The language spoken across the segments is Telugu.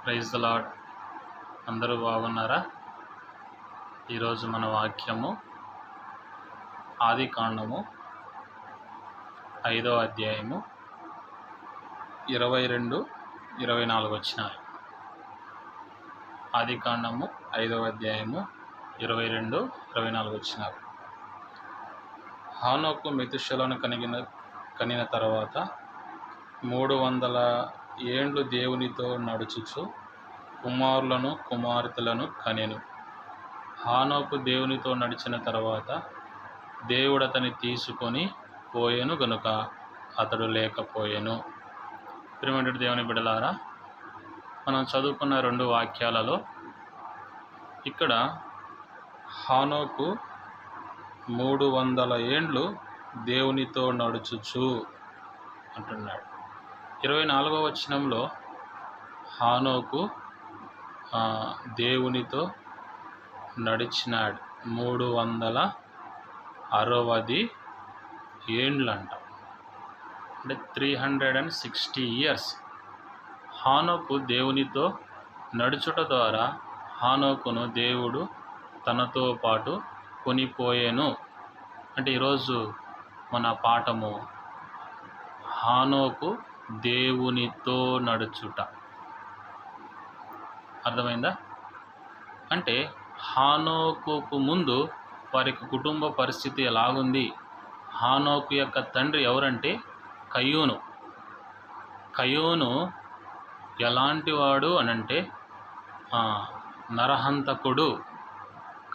Praise the lord. అందరూ బాగున్నారా? ఈరోజు మన వాక్యము ఆదికాండము 5వ అధ్యాయము 22, 24 వచనాలు. ఆదికాండము 5వ అధ్యాయము 22, 24 వచనాలు. హానోకు మెతుషెలను కనిన తర్వాత 300 ఏండ్లు దేవునితో నడుచుచు కుమారులను కుమార్తెలను కనెను. హానోకు దేవునితో నడిచిన తర్వాత దేవుడు అతని తీసుకొని పోయెను గనుక అతడు లేకపోయెను. ప్రియమైన దేవుని బిడ్డలారా, మనం చదువుకున్న 2 వాక్యాలలో ఇక్కడ హానోకు 300 ఏండ్లు దేవునితో నడుచుచు అంటున్నాడు. 24వ వచనంలో హానోకు దేవునితో నడిచినాడు 360 ఏండ్లు అంట, అంటే 360 ఇయర్స్. హానోకు దేవునితో నడుచుట ద్వారా హానోకును దేవుడు తనతో పాటు కొనిపోయేను. అంటే ఈరోజు మన పాఠము హానోకు దేవునితో నడుచుట. అర్థమైందా? అంటే హానోకుకు ముందు వారికి కుటుంబ పరిస్థితి ఎలాగుంది? హానోకు యొక్క తండ్రి ఎవరంటే కయ్యూను. కయ్యూను ఎలాంటి వాడు అనంటే నరహంతకుడు.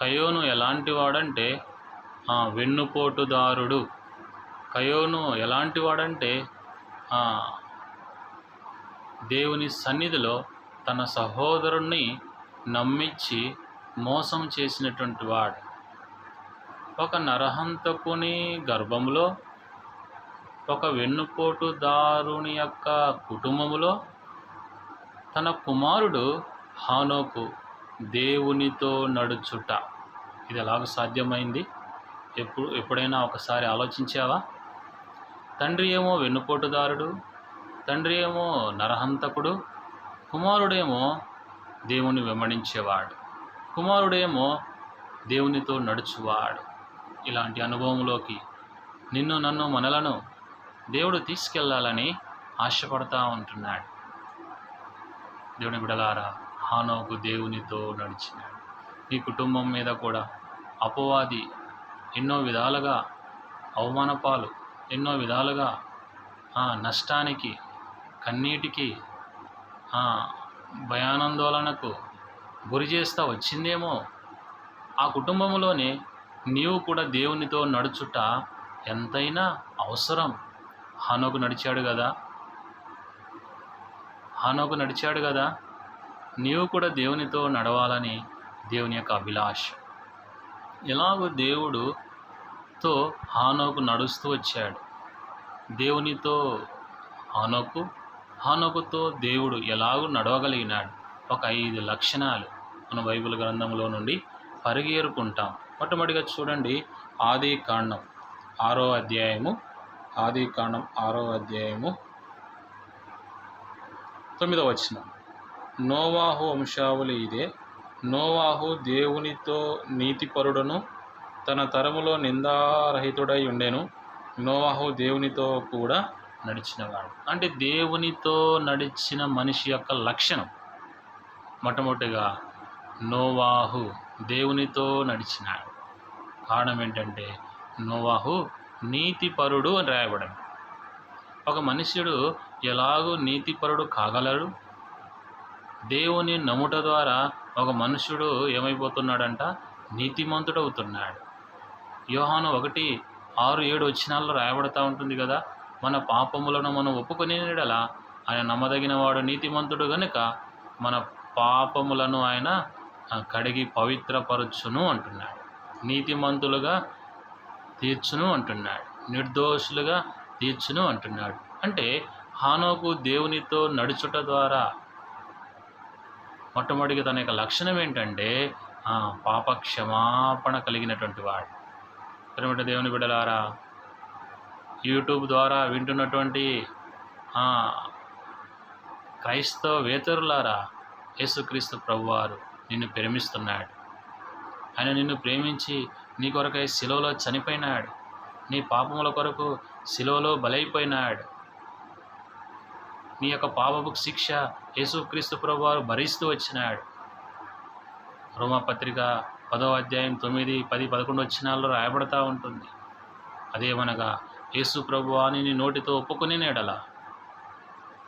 కయ్యూను ఎలాంటి వాడంటే వెన్నుపోటుదారుడు. కయ్యూను ఎలాంటి వాడంటే దేవుని సన్నిధిలో తన సహోదరుణ్ణి నమ్మించి మోసం చేసినటువంటి వాడు. ఒక నరహంతకుని గర్భంలో, ఒక వెన్నుపోటుదారుని యొక్క కుటుంబములో తన కుమారుడు హానోకు దేవునితో నడుచుట. ఇది ఎలాగ సాధ్యమైంది? ఎప్పుడైనా ఒకసారి ఆలోచించావా? తండ్రి ఏమో వెన్నుపోటుదారుడు, తండ్రి ఏమో నరహంతకుడు, కుమారుడేమో దేవుని వెంబడించేవాడు, కుమారుడేమో దేవునితో నడుచువాడు. ఇలాంటి అనుభవంలోకి నిన్ను నన్ను మనలను దేవుడు తీసుకెళ్లాలని ఆశపడతా ఉంటున్నాడు. దేవుని బిడలారా, హానోకు దేవునితో నడిచినాడు. నీ కుటుంబం మీద కూడా అపవాది ఎన్నో విధాలుగా అవమానపాలు, ఎన్నో విధాలుగా నష్టానికి, కన్నీటికి, భయానందోళనకు గురి చేస్తూ వచ్చిందేమో. ఆ కుటుంబంలోనే నీవు కూడా దేవునితో నడుచుట ఎంతైనా అవసరం. హానోకు నడిచాడు కదా, నీవు కూడా దేవునితో నడవాలని దేవుని యొక్క అభిలాష. ఎలాగో దేవుడుతో హానోకు నడుస్తూ వచ్చాడు. దేవునితో హానోకుతో దేవుడు ఎలాగూ నడవగలిగినాడు. ఒక 5 లక్షణాలు మన బైబిల్ గ్రంథంలో నుండి పరిగేరుకుంటాం. మొట్టమొదటిగా చూడండి, ఆదికాండం 6వ అధ్యాయము 9వ వచనం. నోవాహు వంశావళి ఇదే. నోవాహు దేవునితో నీతిపరుడును తన తరములో నిందారహితుడై ఉండెను. నోవాహు దేవునితో కూడా నడిచినవాడు. అంటే దేవునితో నడిచిన మనిషి యొక్క లక్షణం. మొట్టమొదటిగా నోవాహు దేవునితో నడిచినాడు. కారణం ఏంటంటే నోవాహు నీతిపరుడు అని రాయబడింది. ఒక మనుష్యుడు ఎలాగూ నీతిపరుడు కాగలడు? దేవుని నమ్ముట ద్వారా ఒక మనుష్యుడు ఏమైపోతున్నాడంట? నీతిమంతుడవుతున్నాడు. యోహాను 1:6-7 వచనాల్లో రాయబడతా ఉంటుంది కదా, మన పాపములను మనం ఒప్పుకొనినెడల ఆయన నమ్మదగిన వాడు, నీతిమంతుడు గనుక మన పాపములను ఆయన కడిగి పవిత్రపరచును అంటున్నాడు. నీతిమంతులుగా తీర్చును అంటున్నాడు, నిర్దోషులుగా తీర్చును అంటున్నాడు. అంటే హానోకు దేవునితో నడుచుట ద్వారా మొట్టమొదటిగా తన యొక్క లక్షణం ఏంటంటే పాపక్షమాపణ కలిగినటువంటి వాడు. ప్రియమైన దేవుని బిడ్డలారా, యూట్యూబ్ ద్వారా వింటున్నటువంటి క్రైస్తవేతరులారా, యేసుక్రీస్తు ప్రభువారు నిన్ను ప్రేమిస్తున్నాడు. ఆయన నిన్ను ప్రేమించి నీ కొరకై శిలువలో చనిపోయినాడు. నీ పాపముల కొరకు శిలువలో బలైపోయినాడు. నీ యొక్క పాపపు శిక్ష యేసుక్రీస్తు ప్రభువారు భరిస్తూ వచ్చినాడు. రోమాపత్రిక 10వ అధ్యాయం 9, 10, 11 వచనాల్లో రాయబడతా ఉంటుంది. అదేమనగా యేసు ప్రభువాని నీ నోటితో ఒప్పుకునే ఎడల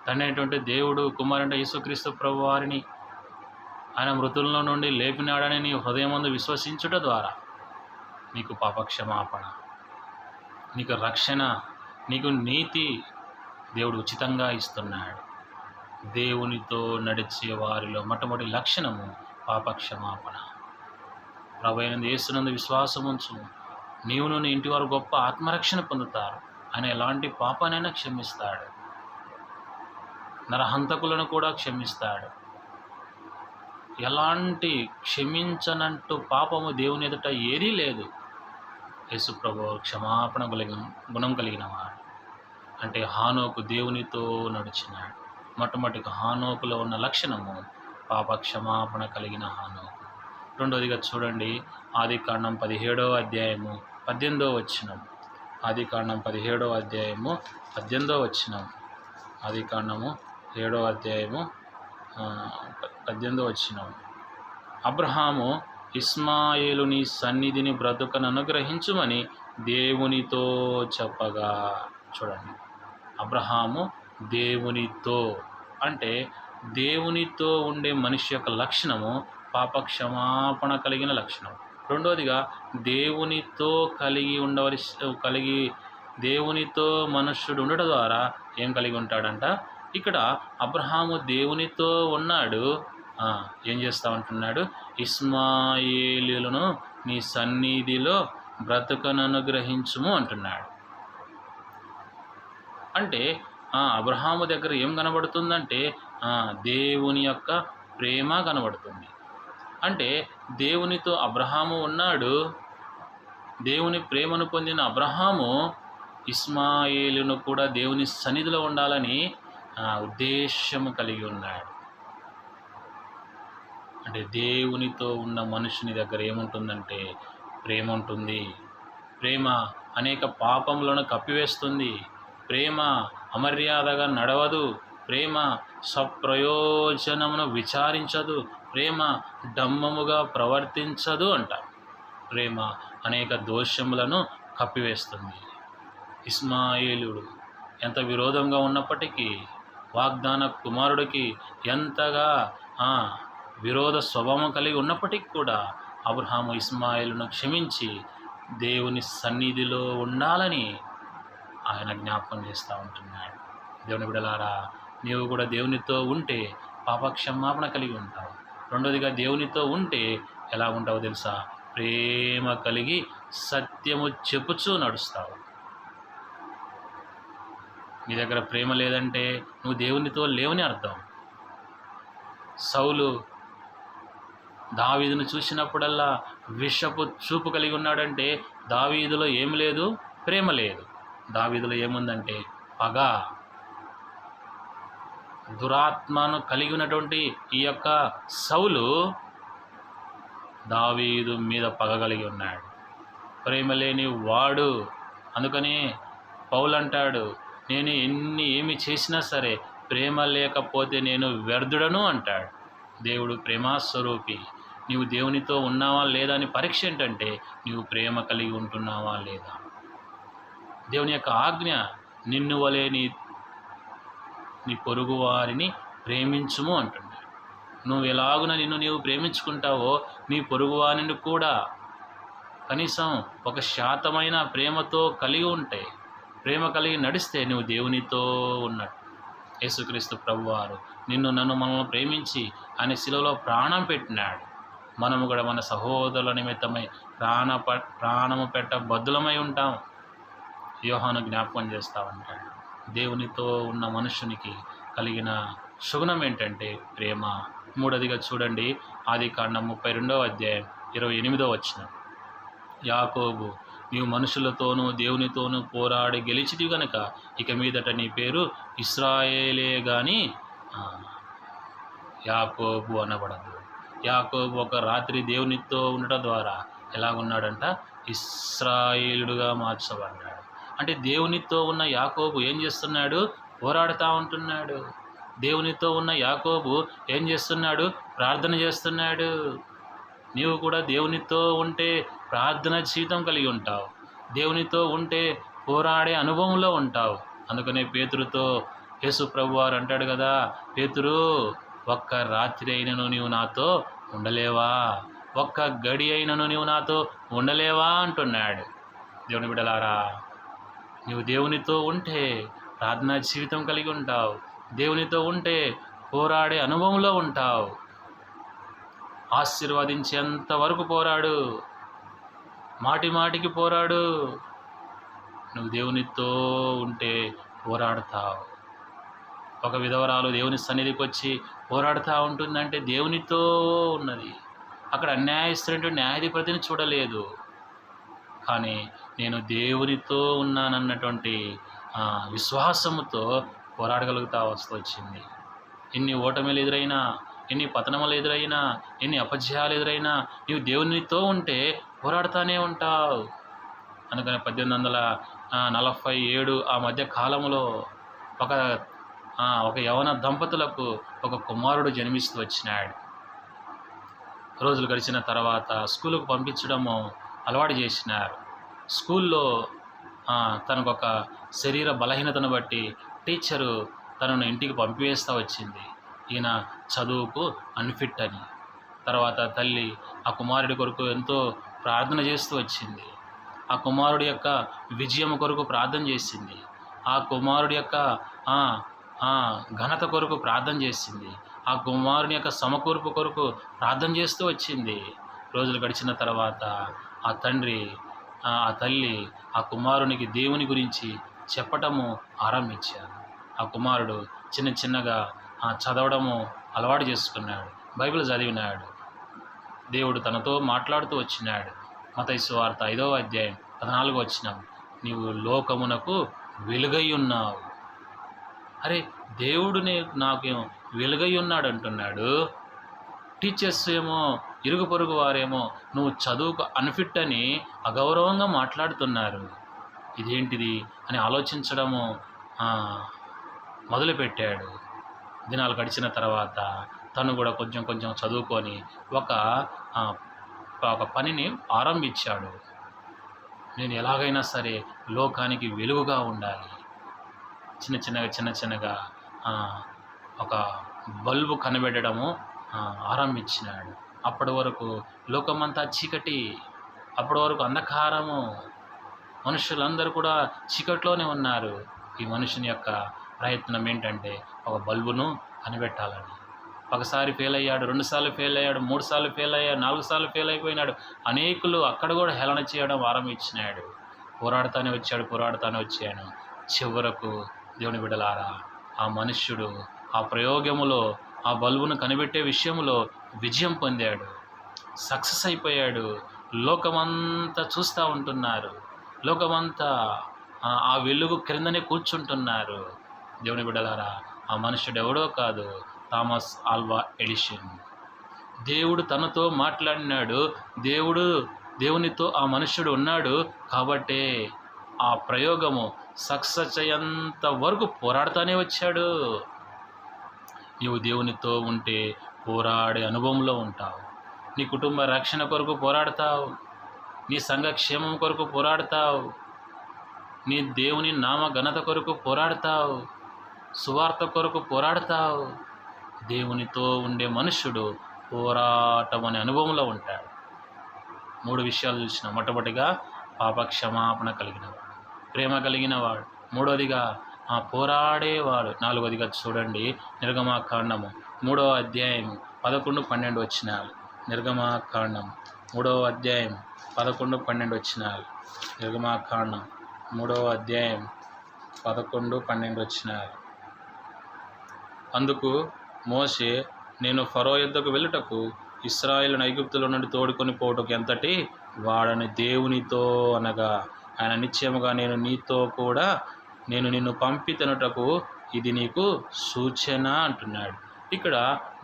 తండ్రి అయినటువంటి దేవుడు కుమారుడైన యేసుక్రీస్తు ప్రభువారిని ఆయన మృతుల్లో నుండి లేపినాడని నీ హృదయమందు విశ్వసించుట ద్వారా నీకు పాపక్షమాపణ, నీకు రక్షణ, నీకు నీతి దేవుడు ఉచితంగా ఇస్తున్నాడు. దేవునితో నడిచే వారిలో మొట్టమొదటి లక్షణము పాపక్షమాపణ. ప్రభువైన యేసునందు విశ్వాసం ఉంచు, నీవును నీ ఇంటి వారు గొప్ప ఆత్మరక్షణ పొందుతారు. ఆయన ఎలాంటి పాపానైనా క్షమిస్తాడు. నరహంతకులను కూడా క్షమిస్తాడు. ఎలాంటి క్షమించనంటూ పాపము దేవుని ఎదుట ఏదీ లేదు. యేసు ప్రభువు క్షమాపణ గుణం కలిగిన వాడు. అంటే హానోకు దేవునితో నడిచినాడు. మొట్టమొదటిగా హానోకులో ఉన్న లక్షణము పాప క్షమాపణ కలిగిన హానోకు. రెండవదిగా చూడండి, ఆదికాండం 17వ అధ్యాయము 18వ వచనం. ఆదికాండం 17వ అధ్యాయము 18వ వచనం. ఆదికాండము 7వ అధ్యాయము 18వ వచనం. అబ్రహాము ఇస్మాయేలుని సన్నిధిని బ్రతుకను అనుగ్రహించుమని దేవునితో చెప్పగా. చూడండి, అబ్రహాము దేవునితో అంటే దేవునితో ఉండే మనిషి యొక్క లక్షణము పాపక్షమాపణ కలిగిన లక్షణం. రెండవదిగా దేవునితో దేవునితో మనుష్యుడు ఉండడం ద్వారా ఏం కలిగి ఉంటాడంట? ఇక్కడ అబ్రహాము దేవునితో ఉన్నాడు. ఏం చేస్తా ఉంటున్నాడు? ఇస్మాయేలులను నీ సన్నిధిలో బ్రతుకను అనుగ్రహించుము అంటున్నాడు. అంటే అబ్రహాము దగ్గర ఏం కనబడుతుందంటే దేవుని యొక్క ప్రేమ కనబడుతుంది. అంటే దేవునితో అబ్రహాము ఉన్నాడు. దేవుని ప్రేమను పొందిన అబ్రహాము ఇస్మాయేలును కూడా దేవుని సన్నిధిలో ఉండాలని ఉద్దేశము కలిగి ఉన్నాడు. అంటే దేవునితో ఉన్న మనుషుని దగ్గర ఏముంటుందంటే ప్రేమ ఉంటుంది. ప్రేమ అనేక పాపములను కప్పివేస్తుంది. ప్రేమ అమర్యాదగా నడవదు. ప్రేమ స్వప్రయోజనమును విచారించదు. ప్రేమ డమ్మముగా ప్రవర్తించదు అంట. ప్రేమ అనేక దోషములను కప్పివేస్తుంది. ఇస్మాయేలుడు ఎంత విరోధంగా ఉన్నప్పటికీ, వాగ్దాన కుమారుడికి ఎంతగా విరోధ స్వభావం కలిగి ఉన్నప్పటికీ కూడా అబ్రహాము ఇస్మాయేలును క్షమించి దేవుని సన్నిధిలో ఉండాలని ఆయన జ్ఞాపకం చేస్తూ ఉంటున్నాడు. దేవుని బిడ్డలారా, నీవు కూడా దేవునితో ఉంటే పాపక్షమాపణ కలిగి ఉంటావు. రెండోదిగా దేవునితో ఉంటే ఎలా ఉంటావో తెలుసా? ప్రేమ కలిగి సత్యము చెప్పుచూ నడుస్తావు. నీ దగ్గర ప్రేమ లేదంటే నువ్వు దేవునితో లేవని అర్థం. సౌలు దావీదును చూసినప్పుడల్లా విషపు చూపు కలిగి ఉన్నాడంటే దావీదులో ఏం లేదు? ప్రేమ లేదు. దావీదులో ఏముందంటే పగ, దురాత్మను కలిగి ఉన్నటువంటి ఈ యొక్క సౌలు దావీదు మీద పగ కలిగి ఉన్నాడు. ప్రేమ లేని వాడు. అందుకని పౌలు అంటాడు, నేను ఏమి చేసినా సరే ప్రేమ లేకపోతే నేను వ్యర్థుడను అంటాడు. దేవుడు ప్రేమాస్వరూపి. నీవు దేవునితో ఉన్నావా లేదా అని పరీక్ష ఏంటంటే నీవు ప్రేమ కలిగి ఉంటున్నావా లేదా. దేవుని యొక్క ఆజ్ఞ నిన్ను వలె నీ పొరుగు వారిని ప్రేమించుము అంటున్నాడు. నువ్వు ఎలాగున నీవు ప్రేమించుకుంటావో నీ పొరుగు వారిని కూడా కనీసం 1% ప్రేమతో కలిగి ఉంటే, ప్రేమ కలిగి నడిస్తే నువ్వు దేవునితో ఉన్నట్టు. యేసుక్రీస్తు ప్రభువారు నన్ను మనల్ని ప్రేమించి ఆయన శిలువలో ప్రాణం పెట్టినాడు. మనము కూడా మన సహోదరుల నిమిత్తమై ప్రాణము పెట్ట బద్దులమై ఉంటాం. యోహాను జ్ఞాపకం చేస్తూ ఉంటాడు. దేవునితో ఉన్న మనుషునికి కలిగిన సుగుణం ఏంటంటే ప్రేమ. మూడవదిగా చూడండి, ఆదికాండం 32వ అధ్యాయం 28వ వచనం. యాకోబు, నీవు మనుషులతోనూ దేవునితోనూ పోరాడి గెలిచిది గనుక ఇక మీదట నీ పేరు ఇశ్రాయేలే గాని యాకోబు అనబడదు. యాకోబు ఒక రాత్రి దేవునితో ఉండటం ద్వారా ఎలాగున్నాడంట? ఇశ్రాయేలుడుగా మార్చబడ్డాడు. అంటే దేవునితో ఉన్న యాకోబు ఏం చేస్తున్నాడు? పోరాడుతూ ఉంటున్నాడు. దేవునితో ఉన్న యాకోబు ఏం చేస్తున్నాడు? ప్రార్థన చేస్తున్నాడు. నీవు కూడా దేవునితో ఉంటే ప్రార్థన జీవితం కలిగి ఉంటావు. దేవునితో ఉంటే పోరాడే అనుభవంలో ఉంటావు. అందుకనే పేతురుతో యేసు ప్రభువారు అంటాడు కదా, పేతురు, ఒక్క రాత్రి అయినను నీవు నాతో ఉండలేవా? ఒక్క గడి అయినను నీవు నాతో ఉండలేవా అంటున్నాడు. దేవుని బిడ్డలారా, నీవు దేవునితో ఉంటే ప్రార్థనా జీవితం కలిగి ఉంటావు. దేవునితో ఉంటే పోరాడే అనుభవంలో ఉంటావు. ఆశీర్వదించేంత వరకు పోరాడు, మాటి మాటికి పోరాడు. నువ్వు దేవునితో ఉంటే పోరాడతావు. ఒక విధవరాలు దేవుని సన్నిధికి వచ్చి పోరాడుతూ ఉంటుందంటే దేవునితో ఉన్నది. అక్కడ అన్యాయస్తున్నటువంటి న్యాయాధిపతిని చూడలేదు, కానీ నేను దేవునితో ఉన్నానన్నటువంటి విశ్వాసముతో పోరాడగలుగుతా వచ్చింది. ఎన్ని ఓటమిలు ఎదురైనా, ఎన్ని పతనములు ఎదురైనా, ఎన్ని అపజయాలు ఎదురైనా నీవు దేవునితో ఉంటే పోరాడుతూనే ఉంటావు. అందుకని 1847 ఆ మధ్య కాలంలో ఒక యవన దంపతులకు ఒక కుమారుడు జన్మిస్తూ వచ్చినాడు. రోజులు గడిచిన తర్వాత స్కూలుకు పంపించడము అలవాటు చేసినారు. స్కూల్లో తనకు ఒక శరీర బలహీనతను బట్టి టీచరు తనను ఇంటికి పంపివేస్తూ వచ్చింది. ఈయన చదువుకు అన్ఫిట్ అని. తర్వాత తల్లి ఆ కుమారుడి కొరకు ఎంతో ప్రార్థన చేస్తూ వచ్చింది. ఆ కుమారుడి యొక్క విజయం కొరకు ప్రార్థన చేసింది. ఆ కుమారుడి యొక్క ఘనత కొరకు ప్రార్థన చేసింది. ఆ కుమారుని యొక్క సమకూర్పు కొరకు ప్రార్థన చేస్తూ వచ్చింది. రోజులు గడిచిన తర్వాత ఆ తల్లి ఆ కుమారునికి దేవుని గురించి చెప్పటము ఆరంభించారు. ఆ కుమారుడు చిన్నగా చదవడము అలవాటు చేసుకున్నాడు. బైబిల్ చదివినాడు. దేవుడు తనతో మాట్లాడుతూ వచ్చినాడు. మత్తయి సువార్త 5వ అధ్యాయం 14వ వచనం, నీవు లోకమునకు వెలుగై ఉన్నావు. అరే, దేవుడు నాకు వెలుగై ఉన్నాడు అంటున్నాడు. టీచర్స్ ఏమో, ఇరుగు పొరుగు వారేమో నువ్వు చదువుకు అన్ఫిట్ అని అగౌరవంగా మాట్లాడుతున్నారు. ఇదేంటిది అని ఆలోచించడము మొదలుపెట్టాడు. దినాలు గడిచిన తర్వాత తను కూడా కొంచెం చదువుకొని ఒక పనిని ఆరంభించాడు. నేను ఎలాగైనా సరే లోకానికి వెలుగుగా ఉండాలి. చిన్నగా ఒక బల్బు కనిపెట్టడము ఆరంభించినాడు. అప్పటి వరకు లోకమంతా చీకటి, అప్పటి వరకు అంధకారము, మనుషులందరూ కూడా చీకట్లోనే ఉన్నారు. ఈ మనుషుని యొక్క ప్రయత్నం ఏంటంటే ఒక బల్బును కనిపెట్టాలని. ఒకసారి ఫెయిల్ అయ్యాడు, 2 సార్లు ఫెయిల్ అయ్యాడు, 3 సార్లు ఫెయిల్ అయ్యాడు, 4 సార్లు ఫెయిల్ అయిపోయినాడు. అనేకులు అక్కడ కూడా హేళన చేయడం ఆరంభించినాడు. పోరాడుతూనే వచ్చాను. చివరకు దేవుని బిడ్డలారా, ఆ మనుష్యుడు ఆ ప్రయోగములో, ఆ బల్బును కనిపెట్టే విషయంలో విజయం పొందాడు. సక్సెస్ అయిపోయాడు. లోకమంతా చూస్తూ ఉంటున్నారు. లోకమంతా ఆ వెలుగు క్రిందనే కూర్చుంటున్నారు. దేవుని బిడ్డలారా, ఆ మనుష్యుడు ఎవడో కాదు, థామస్ ఆల్వా ఎడిసన్. దేవుడు తనతో మాట్లాడినాడు. దేవునితో ఆ మనుష్యుడు ఉన్నాడు కాబట్టే ఆ ప్రయోగము సక్సెస్ అయ్యేంత వరకు పోరాడుతూనే వచ్చాడు. నీవు దేవునితో ఉంటే పోరాడే అనుభవంలో ఉంటావు. నీ కుటుంబ రక్షణ కొరకు పోరాడతావు. నీ సంఘ క్షేమం కొరకు పోరాడతావు. నీ దేవుని నామ ఘనత కొరకు పోరాడతావు. సువార్త కొరకు పోరాడతావు. దేవునితో ఉండే మనుష్యుడు పోరాటం అనే అనుభవంలో ఉంటాడు. 3 విషయాలు చూసిన. మొట్టమొదటిగా పాపక్షమాపణ కలిగినవాడు, ప్రేమ కలిగినవాడు. 3వదిగా పోరాడేవాడు. 4వదిగా చూడండి, నిర్గమాకాండము 3వ అధ్యాయం 11, 12 వచనాలు. నిర్గమాకాండం 3వ అధ్యాయం 11, 12 వచనాలు. నిర్గమాకాండం 3వ అధ్యాయం 11, 12 వచనాలు. అందుకు మోషే, నేను ఫరో యొద్దకు వెళ్ళుటకు ఇశ్రాయేలును ఐగుప్తులో నుండి తోడుకొని పోవుటకు ఎంతటి వాడని దేవునితో అనగా, ఆయన నిశ్చయముగా నేను నీతో కూడా నేను నిన్ను పంపి తినుటకు ఇది నీకు సూచన అంటున్నాడు. ఇక్కడ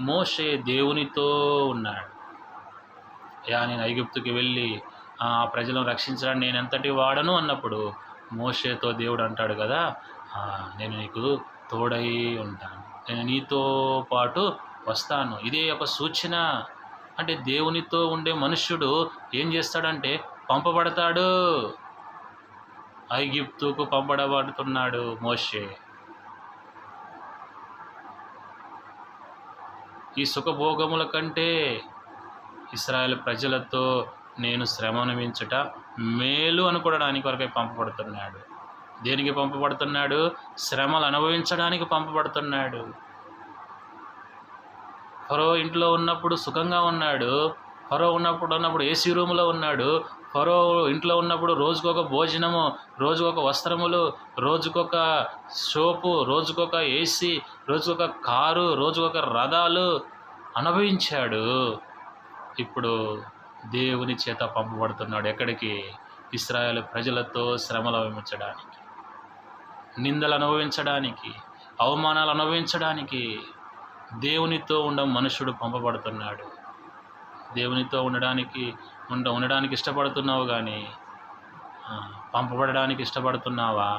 మోషే దేవునితో ఉన్నాడు. నేను ఐగుప్తుకి వెళ్ళి ఆ ప్రజలను రక్షించడానికి నేను ఎంతటి వాడను అన్నప్పుడు మోషేతో దేవుడు అంటాడు కదా, నేను నీకు తోడై ఉంటాను, నేను నీతో పాటు వస్తాను. ఇదే ఒక సూచన. అంటే దేవునితో ఉండే మనుష్యుడు ఏం చేస్తాడంటే పంపబడతాడు. ఐగుప్తుకు పంపబడుతున్నాడు మోషే. ఈ సుఖభోగముల కంటే ఇశ్రాయేలు ప్రజలతో నేను శ్రమ అనుభవించుట మేలు అనుకోవడానికి కొరకై పంపబడుతున్నాడు. దేనికి పంపబడుతున్నాడు? శ్రమలు అనుభవించడానికి పంపబడుతున్నాడు. ఫరో ఇంట్లో ఉన్నప్పుడు సుఖంగా ఉన్నాడు. ఫరో ఉన్నప్పుడు ఏసీ రూమ్లో ఉన్నాడు. ఫరో ఇంట్లో ఉన్నప్పుడు రోజుకొక భోజనము, రోజుకొక వస్త్రములు, రోజుకొక సోపు, రోజుకొక ఏసీ, రోజుకొక కారు, రోజుకొక రథాలు అనుభవించాడు. ఇప్పుడు దేవుని చేత పంపబడుతున్నాడు. ఎక్కడికి? ఇశ్రాయేలు ప్రజలతో శ్రమలు అనుభవించడానికి, నిందలు అనుభవించడానికి, అవమానాలు అనుభవించడానికి దేవునితో మనుషుడు పంపబడుతున్నాడు. దేవునితో ఉండడానికి ఇష్టపడుతున్నావు కానీ పంపబడడానికి ఇష్టపడుతున్నావా?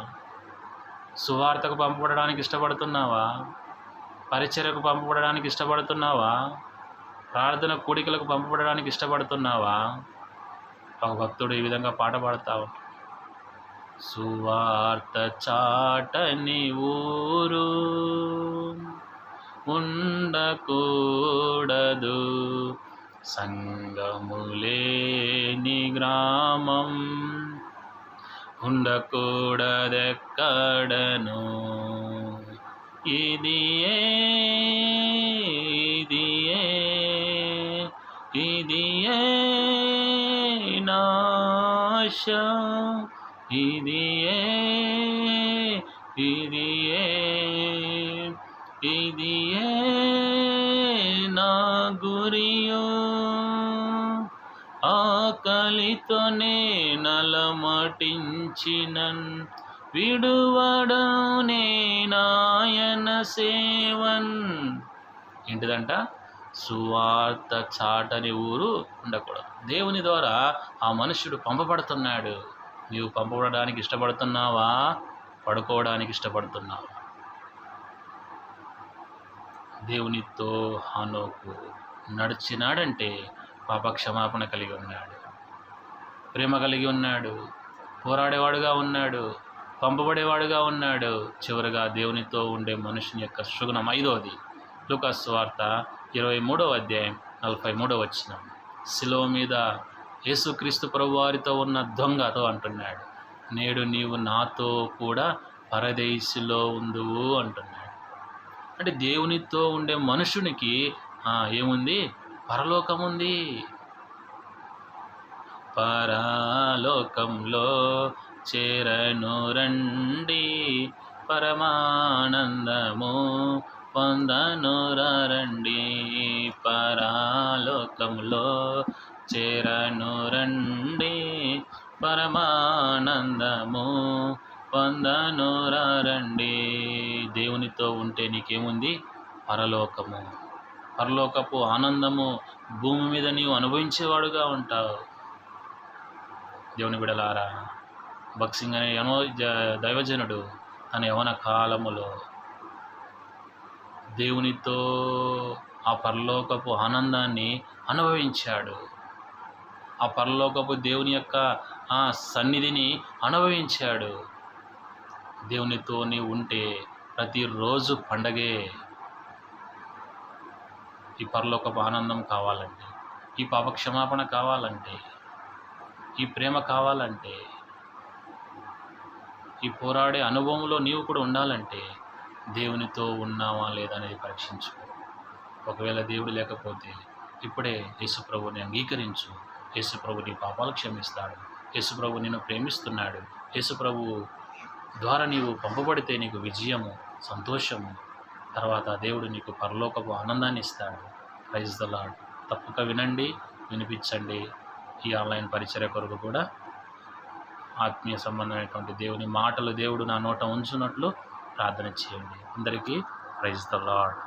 సువార్తకు పంపబడడానికి ఇష్టపడుతున్నావా? పరిచర్యకు పంపబడడానికి ఇష్టపడుతున్నావా? ప్రార్థన కూడికలకు పంపబడడానికి ఇష్టపడుతున్నావా? ఒక భక్తుడు ఈ విధంగా పాట పాడతావు. సువార్త చాటని ఊరు ఉండకూడదు, సంగములేని గ్రామం ఉండకూడదెక్కడను. ఇదియే నాశ, ఇదియే నా గురియో. ఆకలితో నలమటించినన్ విడువడనే నాయన సేవన్. ఏంటిదంట? సువార్త చాటని ఊరు ఉండకూడదు. దేవుని ద్వారా ఆ మనుష్యుడు పంపబడుతున్నాడు. నీవు పంపబడడానికి ఇష్టపడుతున్నావా? పడుకోవడానికి ఇష్టపడుతున్నావా? దేవునితో హానోకు నడిచినాడంటే పాపక్షమాపణ కలిగి ఉన్నాడు, ప్రేమ కలిగి ఉన్నాడు, పోరాడేవాడుగా ఉన్నాడు, పంపబడేవాడుగా ఉన్నాడు. చివరిగా దేవునితో ఉండే మనుషుని యొక్క సుగుణం 5వది. లూకాసు సువార్త 23వ అధ్యాయం 43వ వచనం. శిలువ మీద యేసుక్రీస్తు ప్రభువారితో ఉన్న దొంగతో అంటున్నాడు, నేడు నీవు నాతో కూడా పరదేశిలో ఉందువు అంటున్నాడు. అంటే దేవునితో ఉండే మనుషునికి ఏముంది? పరలోకం ఉంది. పరలోకంలో చేరను రండి, పరమానందము పొందను రండి. పరలోకంలో చేరను రండి, పరమానందము పొందను రండి. దేవునితో ఉంటే నీకేముంది? పరలోకము, పరలోకపు ఆనందము భూమి మీద నీవు అనుభవించేవాడుగా ఉంటావు. దేవుని బిడలారా, భగత్ సింగ్ అనే దైవజనుడు తన యవన కాలములో దేవునితో ఆ పరలోకపు ఆనందాన్ని అనుభవించాడు. ఆ పరలోకపు దేవుని యొక్క ఆ సన్నిధిని అనుభవించాడు. దేవునితో నీవు ఉంటే ప్రతిరోజు పండగే. ఈ పరలోకపు ఆనందం కావాలంటే, ఈ పాపక్షమాపణ కావాలంటే, ఈ ప్రేమ కావాలంటే, ఈ పోరాడే అనుభవంలో నీవు కూడా ఉండాలంటే దేవునితో ఉన్నావా లేదా అనేది పరీక్షించుకో. ఒకవేళ దేవుడు లేకపోతే ఇప్పుడే యేసుప్రభుని అంగీకరించు. యేసుప్రభు నీ పాపాలు క్షమిస్తాడు. యేసుప్రభు నిన్ను ప్రేమిస్తున్నాడు. యేసుప్రభు ద్వారా నీవు పంపబడితే నీకు విజయము, సంతోషము, తర్వాత దేవుడు నీకు పరలోకపు ఆనందాన్ని ఇస్తాడు. Praise the Lord. తప్పక వినండి, వినిపించండి. ఈ ఆన్లైన్ పరిచర్య కొరకు కూడా ఆత్మీయ సంబంధమైనటువంటి దేవుని మాటలు దేవుడు నా నోట ఉంచున్నట్లు ప్రార్థన చేయండి. అందరికీ ప్రైజ్ ద లార్డ్.